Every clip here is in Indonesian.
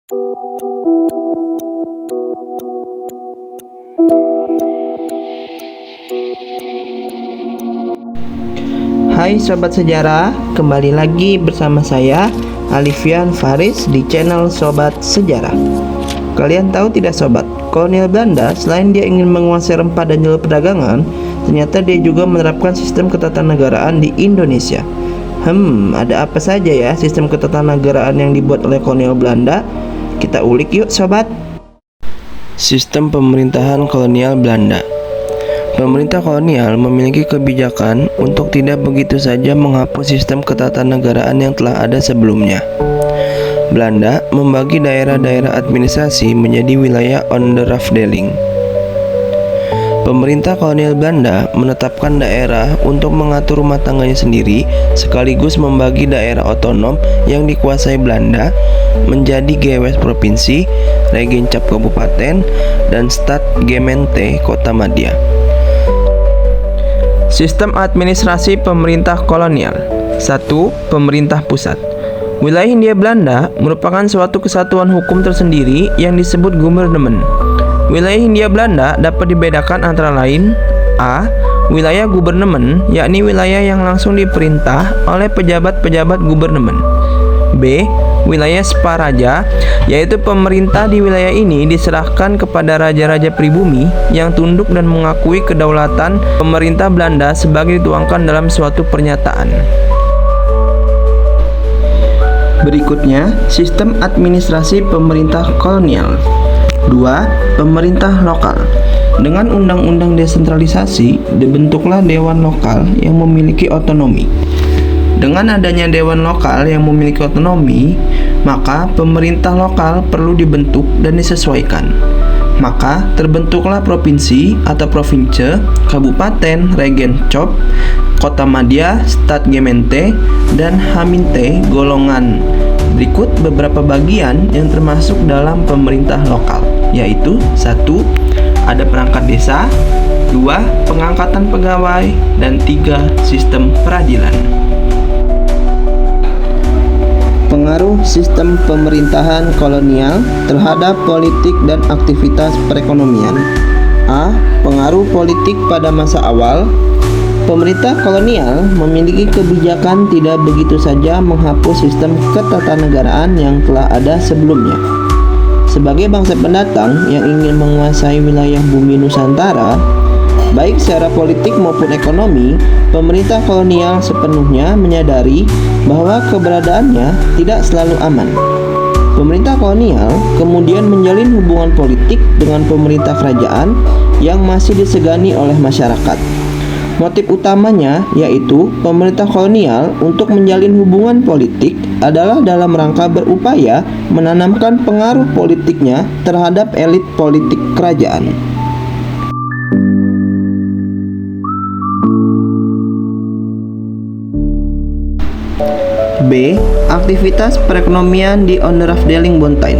Hai Sobat Sejarah, kembali lagi bersama saya Alifian Faris di channel Sobat Sejarah. Kalian tahu tidak Sobat, kolonial Belanda selain dia ingin menguasai rempah dan jalur perdagangan, ternyata dia juga menerapkan sistem ketatanegaraan di Indonesia. Ada apa saja ya sistem ketatanegaraan yang dibuat oleh kolonial Belanda? Kita ulik yuk Sobat. Sistem pemerintahan kolonial Belanda. Pemerintah kolonial memiliki kebijakan untuk tidak begitu saja menghapus sistem ketatanegaraan yang telah ada sebelumnya. Belanda membagi daerah-daerah administrasi menjadi wilayah onderafdeling. Pemerintah kolonial Belanda menetapkan daerah untuk mengatur rumah tangganya sendiri, sekaligus membagi daerah otonom yang dikuasai Belanda menjadi Gewest Provinsi, Regencap Kabupaten, dan Stadgemeente Kota Madya. Sistem administrasi pemerintah kolonial. 1. Pemerintah pusat. Wilayah Hindia Belanda merupakan suatu kesatuan hukum tersendiri yang disebut gubernemen. Wilayah Hindia Belanda dapat dibedakan antara lain: A. Wilayah gubernemen, yakni wilayah yang langsung diperintah oleh pejabat-pejabat gubernemen. B. Wilayah Sparaja, yaitu pemerintah di wilayah ini diserahkan kepada raja-raja pribumi yang tunduk dan mengakui kedaulatan pemerintah Belanda sebagai dituangkan dalam suatu pernyataan. Berikutnya, sistem administrasi pemerintah kolonial. 2. Pemerintah lokal. Dengan undang-undang desentralisasi, dibentuklah dewan lokal yang memiliki otonomi. Dengan adanya dewan lokal yang memiliki otonomi, maka pemerintah lokal perlu dibentuk dan disesuaikan. Maka terbentuklah provinsi atau province, kabupaten, regencap, Kota Madya, Stadgemeente, dan Haminte golongan. Berikut beberapa bagian yang termasuk dalam pemerintah lokal, yaitu 1. Ada perangkat desa, 2. Pengangkatan pegawai, dan 3. Sistem peradilan. Pengaruh sistem pemerintahan kolonial terhadap politik dan aktivitas perekonomian. A. Pengaruh politik pada masa awal. Pemerintah kolonial memiliki kebijakan tidak begitu saja menghapus sistem ketatanegaraan yang telah ada sebelumnya. Sebagai bangsa pendatang yang ingin menguasai wilayah bumi Nusantara, baik secara politik maupun ekonomi, pemerintah kolonial sepenuhnya menyadari bahwa keberadaannya tidak selalu aman. Pemerintah kolonial kemudian menjalin hubungan politik dengan pemerintah kerajaan yang masih disegani oleh masyarakat. Motif utamanya yaitu pemerintah kolonial untuk menjalin hubungan politik adalah dalam rangka berupaya menanamkan pengaruh politiknya terhadap elit politik kerajaan. B. Aktivitas perekonomian di onderafdeling-Bontain.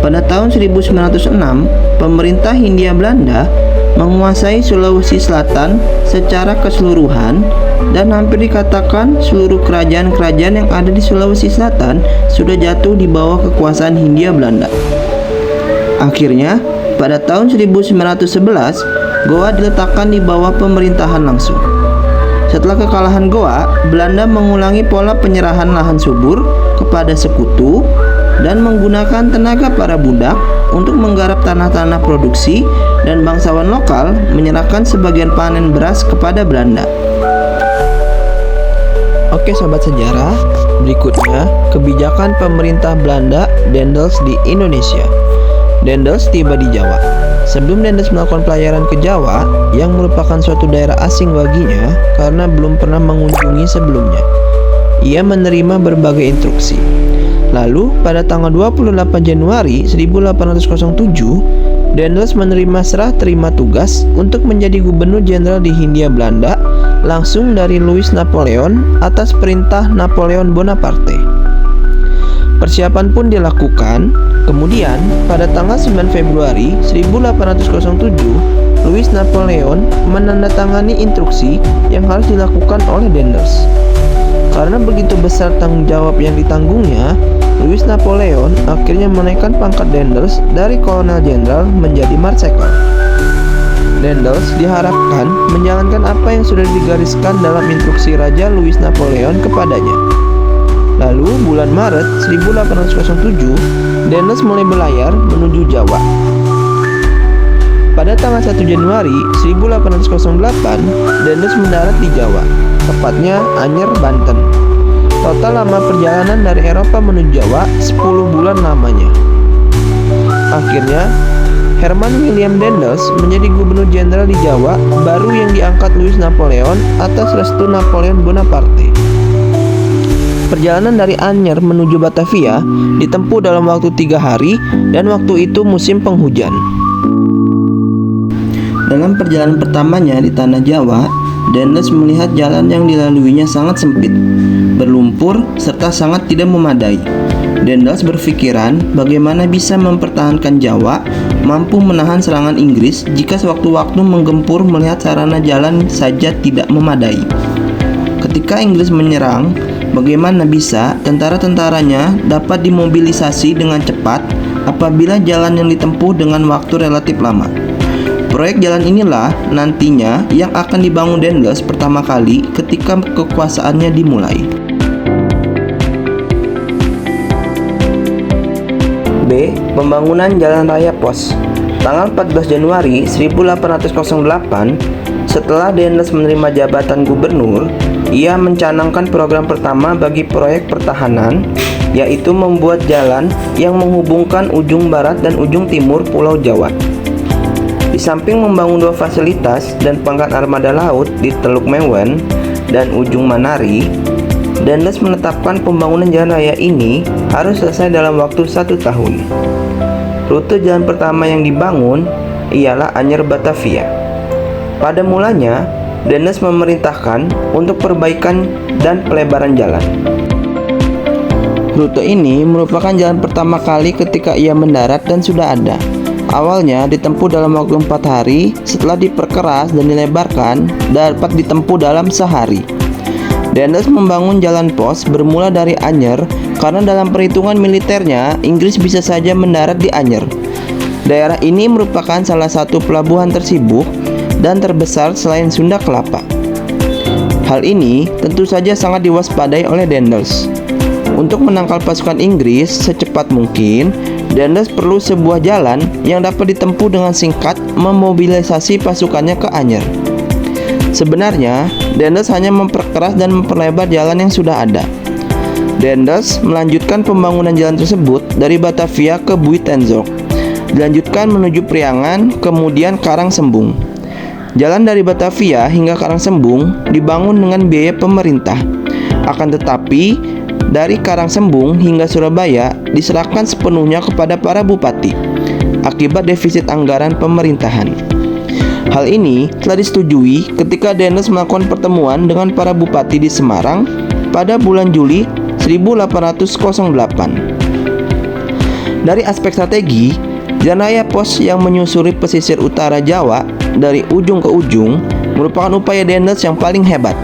Pada tahun 1906, pemerintah Hindia Belanda menguasai Sulawesi Selatan secara keseluruhan, dan hampir dikatakan seluruh kerajaan-kerajaan yang ada di Sulawesi Selatan sudah jatuh di bawah kekuasaan Hindia Belanda. Akhirnya, pada tahun 1911, Goa diletakkan di bawah pemerintahan langsung. Setelah kekalahan Goa, Belanda mengulangi pola penyerahan lahan subur kepada sekutu dan menggunakan tenaga para budak untuk menggarap tanah-tanah produksi, dan bangsawan lokal menyerahkan sebagian panen beras kepada Belanda. Oke Sobat Sejarah, berikutnya kebijakan pemerintah Belanda Daendels di Indonesia. Daendels tiba di Jawa. Sebelum Daendels melakukan pelayaran ke Jawa, yang merupakan suatu daerah asing baginya karena belum pernah mengunjungi sebelumnya, ia menerima berbagai instruksi. Lalu, pada tanggal 28 Januari 1807, Daendels menerima serah terima tugas untuk menjadi gubernur jenderal di Hindia Belanda langsung dari Louis Napoleon atas perintah Napoleon Bonaparte. Persiapan pun dilakukan. Kemudian, pada tanggal 9 Februari 1807, Louis Napoleon menandatangani instruksi yang harus dilakukan oleh Daendels. Karena begitu besar tanggung jawab yang ditanggungnya, Louis Napoleon akhirnya menaikkan pangkat Daendels dari kolonel jenderal menjadi marsekal. Daendels diharapkan menjalankan apa yang sudah digariskan dalam instruksi Raja Louis Napoleon kepadanya. Lalu bulan Maret 1807, Daendels mulai berlayar menuju Jawa. Pada tanggal 1 Januari 1808, Daendels mendarat di Jawa, tepatnya Anyer, Banten. Total lama perjalanan dari Eropa menuju Jawa 10 bulan lamanya. Akhirnya, Herman William Daendels menjadi gubernur jenderal di Jawa baru yang diangkat Louis Napoleon atas restu Napoleon Bonaparte. Perjalanan dari Anyer menuju Batavia ditempuh dalam waktu 3 hari dan waktu itu musim penghujan. Dalam perjalanan pertamanya di tanah Jawa, Daendels melihat jalan yang dilaluinya sangat sempit, berlumpur, serta sangat tidak memadai. Daendels berpikiran bagaimana bisa mempertahankan Jawa mampu menahan serangan Inggris jika sewaktu-waktu menggempur melihat sarana jalan saja tidak memadai. Ketika Inggris menyerang, bagaimana bisa tentara-tentaranya dapat dimobilisasi dengan cepat apabila jalan yang ditempuh dengan waktu relatif lama? Proyek jalan inilah nantinya yang akan dibangun Daendels pertama kali ketika kekuasaannya dimulai. B. Pembangunan Jalan Raya Pos. Tanggal 14 Januari 1808, setelah Daendels menerima jabatan gubernur, ia mencanangkan program pertama bagi proyek pertahanan, yaitu membuat jalan yang menghubungkan ujung barat dan ujung timur Pulau Jawa. Di samping membangun 2 fasilitas dan pangkat armada laut di Teluk Mewen dan Ujung Manari, Daendels menetapkan pembangunan jalan raya ini harus selesai dalam waktu 1 tahun. Rute jalan pertama yang dibangun ialah Anyer Batavia. Pada mulanya, Daendels memerintahkan untuk perbaikan dan pelebaran jalan. Rute ini merupakan jalan pertama kali ketika ia mendarat dan sudah ada. Awalnya ditempuh dalam waktu 4 hari, setelah diperkeras dan dilebarkan, dapat ditempuh dalam sehari. Daendels membangun jalan pos bermula dari Anyer karena dalam perhitungan militernya, Inggris bisa saja mendarat di Anyer. Daerah ini merupakan salah satu pelabuhan tersibuk dan terbesar selain Sunda Kelapa. Hal ini tentu saja sangat diwaspadai oleh Daendels. Untuk menangkal pasukan Inggris secepat mungkin, Daendels perlu sebuah jalan yang dapat ditempuh dengan singkat memobilisasi pasukannya ke Anyer. Sebenarnya, Daendels hanya memperkeras dan memperlebar jalan yang sudah ada. Daendels melanjutkan pembangunan jalan tersebut dari Batavia ke Buitenzorg, dilanjutkan menuju Priangan, kemudian Karangsembung. Jalan dari Batavia hingga Karangsembung dibangun dengan biaya pemerintah. Akan tetapi, dari Karangsembung hingga Surabaya diserahkan sepenuhnya kepada para bupati akibat defisit anggaran pemerintahan. Hal ini telah disetujui ketika Daendels melakukan pertemuan dengan para bupati di Semarang pada bulan Juli 1808. Dari aspek strategi, jalan raya pos yang menyusuri pesisir utara Jawa dari ujung ke ujung merupakan upaya Daendels yang paling hebat.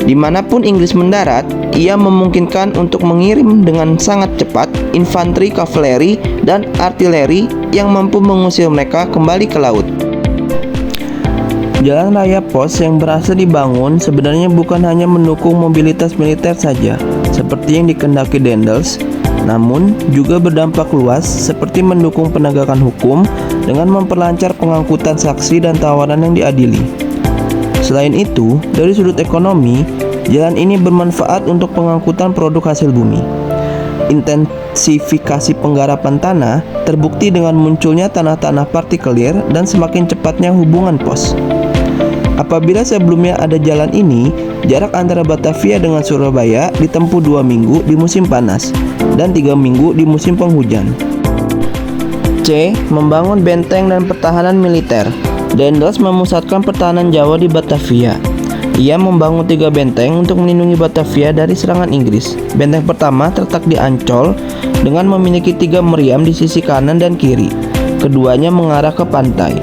Dimanapun Inggris mendarat, ia memungkinkan untuk mengirim dengan sangat cepat infanteri, kavaleri, dan artileri yang mampu mengusir mereka kembali ke laut. Jalan raya pos yang berhasil dibangun sebenarnya bukan hanya mendukung mobilitas militer saja, seperti yang dikehendaki Daendels, namun juga berdampak luas seperti mendukung penegakan hukum dengan memperlancar pengangkutan saksi dan tawanan yang diadili. Selain itu, dari sudut ekonomi, jalan ini bermanfaat untuk pengangkutan produk hasil bumi. Intensifikasi penggarapan tanah terbukti dengan munculnya tanah-tanah partikelir dan semakin cepatnya hubungan pos. Apabila sebelumnya ada jalan ini, jarak antara Batavia dengan Surabaya ditempuh 2 minggu di musim panas dan 3 minggu di musim penghujan. C. Membangun benteng dan pertahanan militer. Daendels memusatkan pertahanan Jawa di Batavia. Ia membangun 3 benteng untuk melindungi Batavia dari serangan Inggris. Benteng pertama terletak di Ancol dengan memiliki 3 meriam di sisi kanan dan kiri. Keduanya mengarah ke pantai.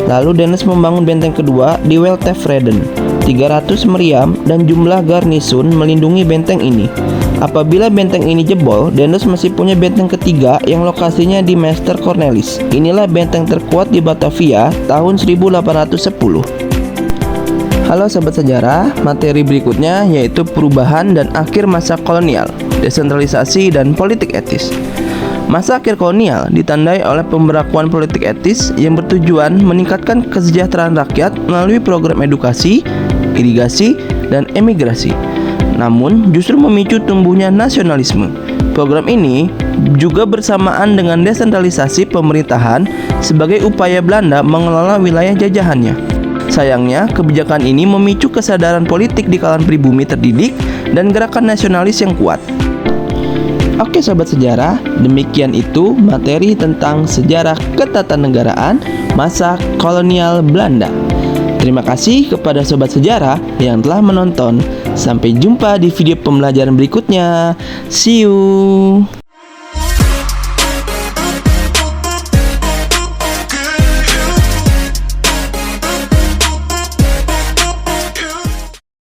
Lalu Dennis membangun benteng kedua di Weltevreden. 300 meriam dan jumlah garnisun melindungi benteng ini. Apabila benteng ini jebol, Dennis masih punya benteng ketiga yang lokasinya di Meister Cornelis. Inilah benteng terkuat di Batavia tahun 1810. Halo Sobat Sejarah, materi berikutnya yaitu perubahan dan akhir masa kolonial, desentralisasi dan politik etis. Masa akhir kolonial ditandai oleh pemberlakuan politik etis yang bertujuan meningkatkan kesejahteraan rakyat melalui program edukasi, irigasi, dan emigrasi. Namun, justru memicu tumbuhnya nasionalisme. Program ini juga bersamaan dengan desentralisasi pemerintahan sebagai upaya Belanda mengelola wilayah jajahannya. Sayangnya, kebijakan ini memicu kesadaran politik di kalangan pribumi terdidik dan gerakan nasionalis yang kuat. Oke Sobat Sejarah, demikian itu materi tentang sejarah ketatanegaraan masa kolonial Belanda. Terima kasih kepada Sobat Sejarah yang telah menonton. Sampai jumpa di video pembelajaran berikutnya. See you.